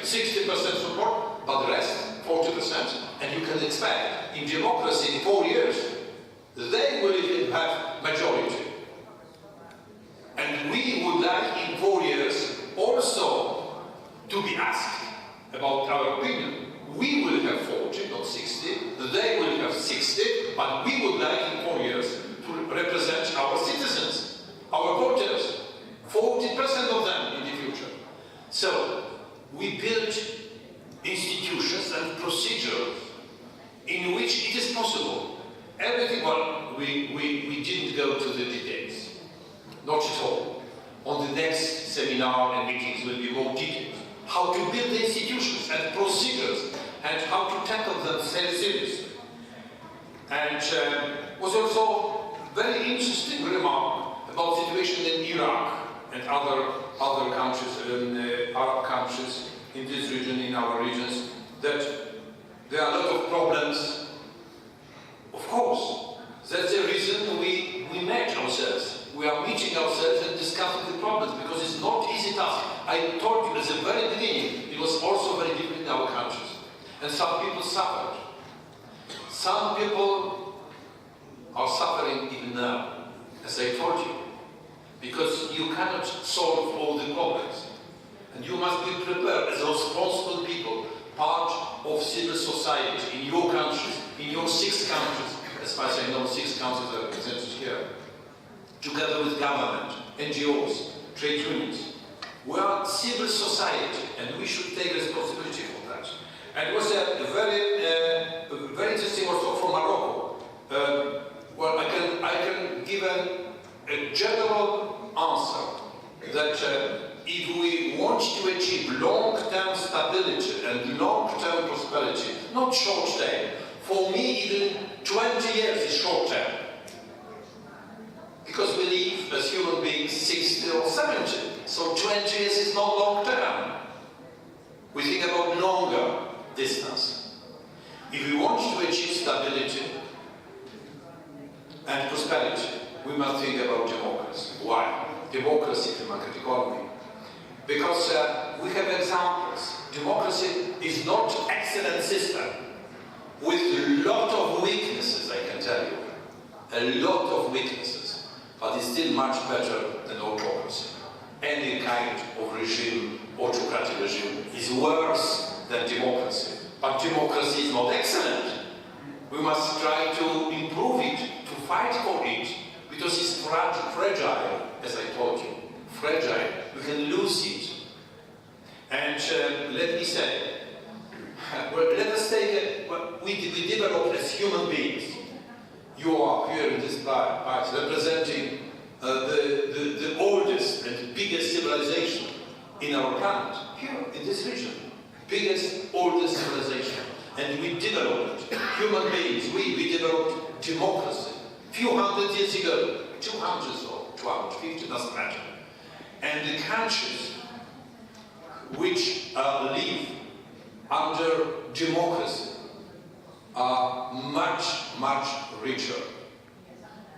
60% support, but the rest, 40%. And you can expect, in democracy, in 4 years, they will even have majority. And we would like, in 4 years, also to be asked about our opinion. We will have 40, not 60. They will have 60, but we would like, in 4 years, to represent our citizens, our voters, 40% of them in the future. So, we build institutions and procedures in which it is possible. Everything, well, we didn't go to the details. Not at all. On the next seminar and meetings will be more details. How to build the institutions and procedures and how to tackle them very seriously. And was also very interesting remark about the situation in Iraq and other countries, Arab countries in this region, in our regions, that there are a lot of problems. Of course, that's the reason we met ourselves. We are meeting ourselves and discussing the problems because it's not easy task. I told you at the very beginning, it was also very difficult in our countries. And some people suffered. Some people are suffering even now, as I told you, because you cannot solve all the problems. And you must be prepared as responsible people, part of civil society in your countries, in your 6 countries, as far as I know, 6 countries are represented here, together with government, NGOs, trade unions. We are civil society, and we should take responsibility for that. And it was a very interesting also from Morocco. Well, I can give a general answer that if we want to achieve long-term stability and long-term prosperity, not short-term, for me even 20 years is short-term. Because we live as human beings 60 or 70, so 20 years is not long-term. We think about longer distance. If we want to achieve stability and prosperity, we must think about democracy. Why? Democracy in market economy. Because we have examples. Democracy is not an excellent system with a lot of weaknesses, I can tell you. A lot of weaknesses. But it's still much better than autocracy. Any kind of regime, autocratic regime, is worse than democracy. But democracy is not excellent. We must try to improve it, to fight for it, because it's fragile, as I told you. Fragile. We can lose it. And let me say, well, let us take we develop as human beings. You are here in this part representing the oldest and biggest civilization in our planet, here in this region. Biggest, oldest civilization. And we developed, human beings, we developed democracy. Few hundred years ago, 200 or 250, doesn't matter. And the countries which live under democracy are much, much richer,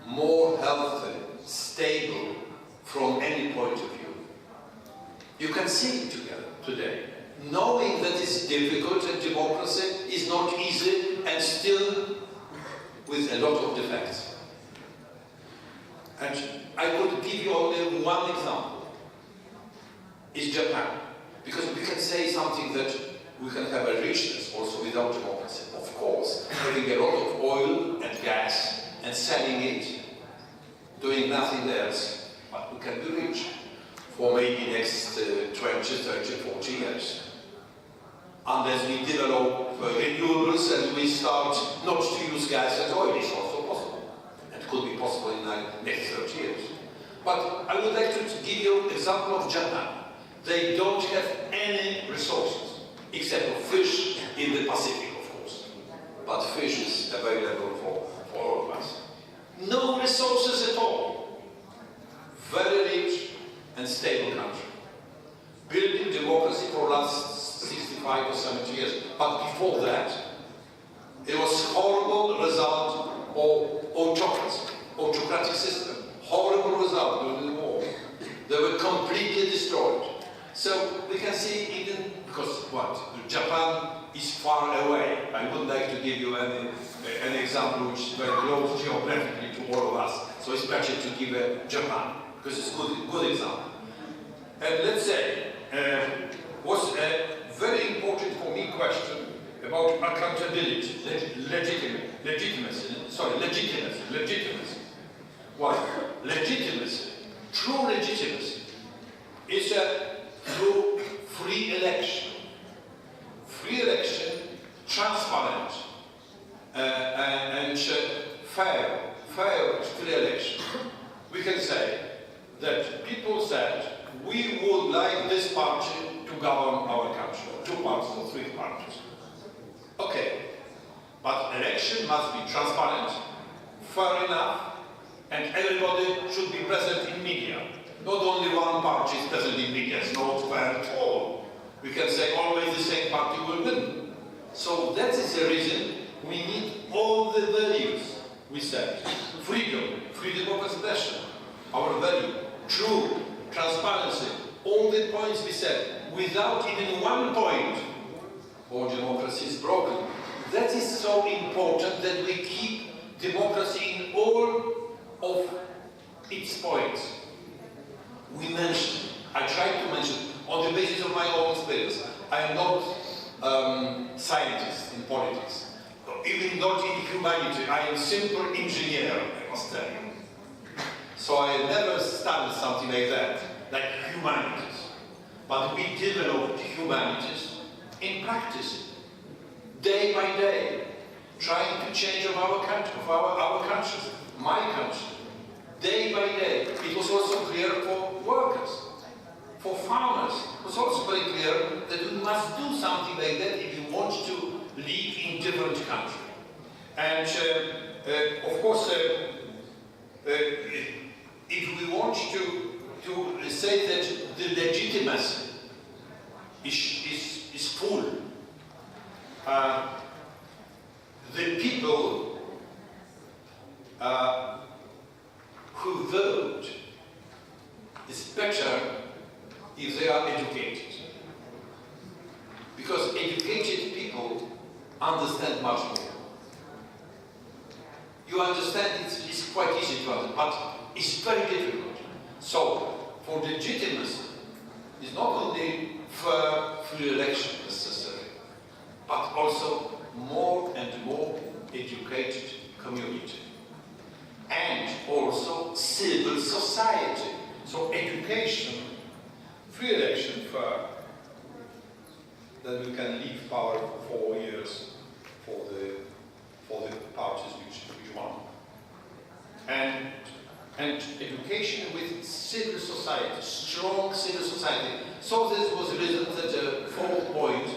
more healthy, stable from any point of view. You can see it together today. Knowing that it's difficult and democracy is not easy and still with a lot of defects. And I could give you only one example. It's Japan. Because we can say something that we can have a richness also without democracy. Of course, having a lot of oil and gas and selling it, doing nothing else, but we can be rich for maybe next 20, 30, 40 years. Unless we develop renewables and we start not to use gas and oil, it's also possible. And it could be possible in the next 30 years. But I would like to give you an example of Japan. They don't have any resources, except for fish in the Pacific, of course. But fish is available for all of us. No resources at all. Very rich and stable country. Building democracy for the last 65 or 70 years. But before that, it was horrible result of autocratic system. Horrible result during the war. They were completely destroyed. So we can see even, because what? Japan is far away. I would like to give you an example which is very close geographically to all of us. So it's better to give Japan, because it's a good example. And let's say, was a very important for me question about accountability, legitimacy. Why? Legitimacy, true legitimacy, is through free election. Free election, transparent, and fair free election. We can say that people said, we would like this party to govern our country, 2 parties or 3 parties. Okay, but election must be transparent, fair enough, and everybody should be present in media. Not only one party is present in media, it's not fair at all. We can say always the same party will win. So that is the reason we need all the values we said. Freedom of expression, our value, true, transparency, all the points we said, without even one point, our democracy is broken. That is so important that we keep democracy in all of its points. We mentioned, I tried to mention, on the basis of my own experience. I am not scientist in politics, even not in humanity. I am simple engineer, I must tell you. So I never studied something like that, like humanities. But we developed humanities in practice, day by day, trying to change our country, our countries, my country, day by day. It was also clear for workers, for farmers. It was also very clear that we must do something like that if we want to live in different countries. And of course, if we want to say that the legitimacy is full, the people who vote is better if they are educated. Because educated people understand much more. You understand it's quite easy to understand, but it's very difficult. So, for legitimacy, it's not only free election necessary, but also more and more educated community. And also civil society. So education, free election fair, then we can leave power for 4 years for the parties which won. And education with civil society, strong civil society. So this was the reason that the 4th point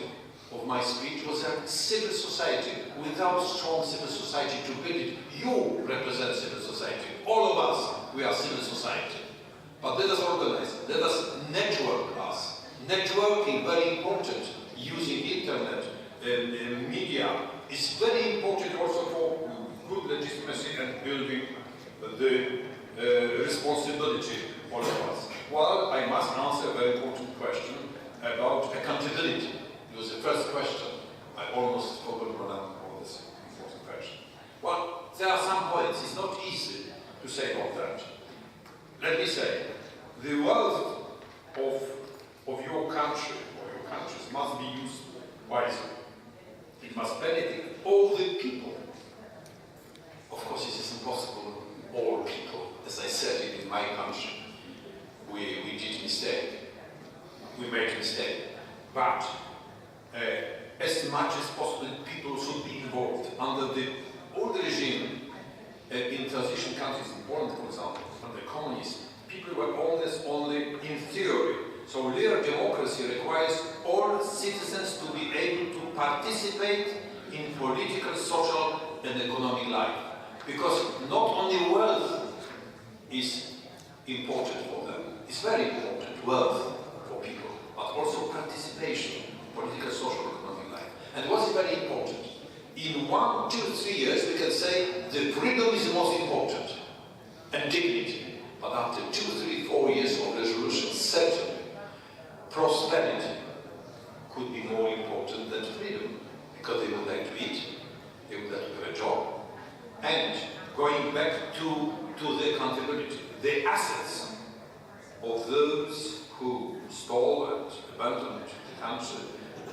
of my speech was that civil society, without strong civil society to build it, you represent civil society. All of us, we are civil society. But let us organize, let us network us. Networking, very important, using internet, media, is very important also for good legitimacy and building the responsibility all of us. Well, I must answer a very important question about accountability. It was the first question. I almost forgot to pronounce all this important question. Well, there are some points. It's not easy to say about that. Let me say, the wealth of your country or your countries must be used wisely. It must benefit all the people. Of course, it is impossible, all people. As I said, in my country, we did mistake. We made a mistake. But as much as possible, people should be involved. Under the old regime, in transition countries, in Poland, for example, under communists, people were always only in theory. So real democracy requires all citizens to be able to participate in political, social, and economic life. Because not only wealth is important for them, it's very important, wealth for people, but also participation, political, social, economic life. And what's very important? In 1, 2, 3 years, we can say the freedom is the most important, and dignity. But after 2, 3, 4 years of resolution, certainly prosperity could be more the country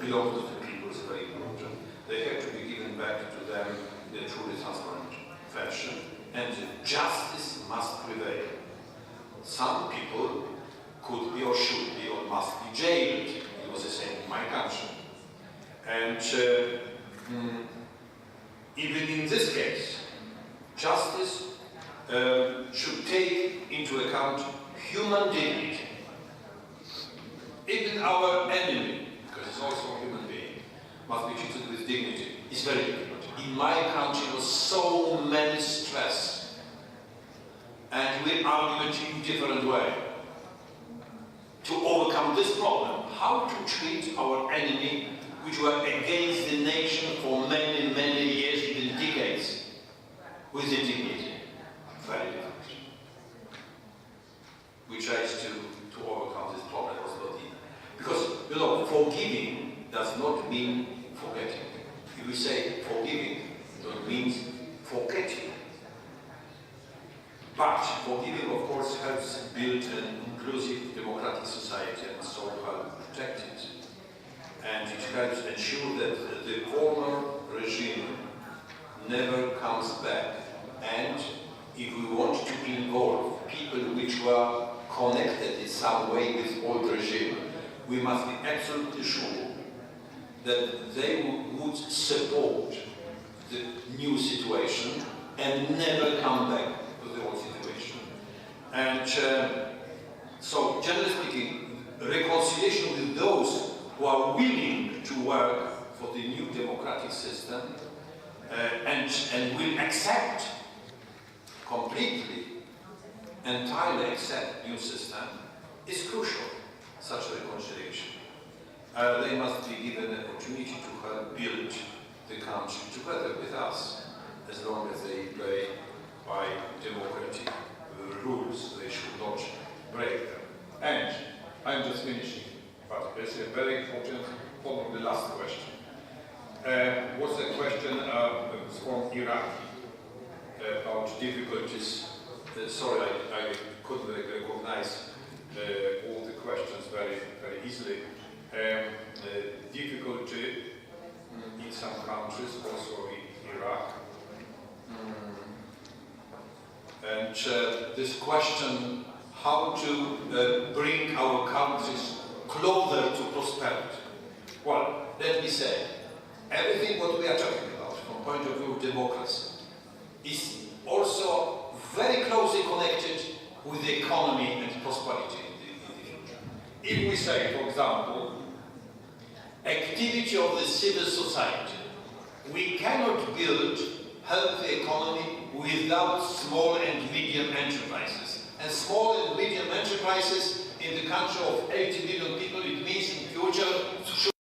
belongs to the people is very important. They have to be given back to them in a truly transparent fashion, and justice must prevail. Some people could be or should be or must be jailed. It was the same in my country. And even in this case, justice should take into account human dignity. Even our enemy, because it's also a human being, must be treated with dignity. It's very difficult. In my country, there was so many stress, and we argued in a different way to overcome this problem. How to treat our enemy, which were against the nation for many, many years, even decades, with the dignity. Very difficult. We tried to overcome this problem. It was not easy. Because, you know, forgiving does not mean forgetting. If we say forgiving, it means forgetting. But forgiving, of course, helps build an inclusive democratic society and so help protect it. And it helps ensure that the former regime never comes back. And if we want to involve people which were connected in some way with old regime, we must be absolutely sure that they would support the new situation and never come back to the old situation. And so, generally speaking, reconciliation with those who are willing to work for the new democratic system and will accept completely, entirely accept new system is crucial, such reconciliation. They must be given an opportunity to help build the country together with us, as long as they play by democratic rules. They should not break them. And I'm just finishing, but there's a very important, probably the last question. Was a question from Iraq about difficulties. Sorry, I couldn't recognize all the questions very, very easily. Difficulty in some countries, also in Iraq. And this question, how to bring our countries closer to prosperity. Well, let me say, everything what we are talking about from the point of view of democracy is also very closely connected with the economy and prosperity in the future. If we say, for example, activity of the civil society, we cannot build healthy economy without small and medium enterprises. And small and medium enterprises in the country of 80 million people, it means in future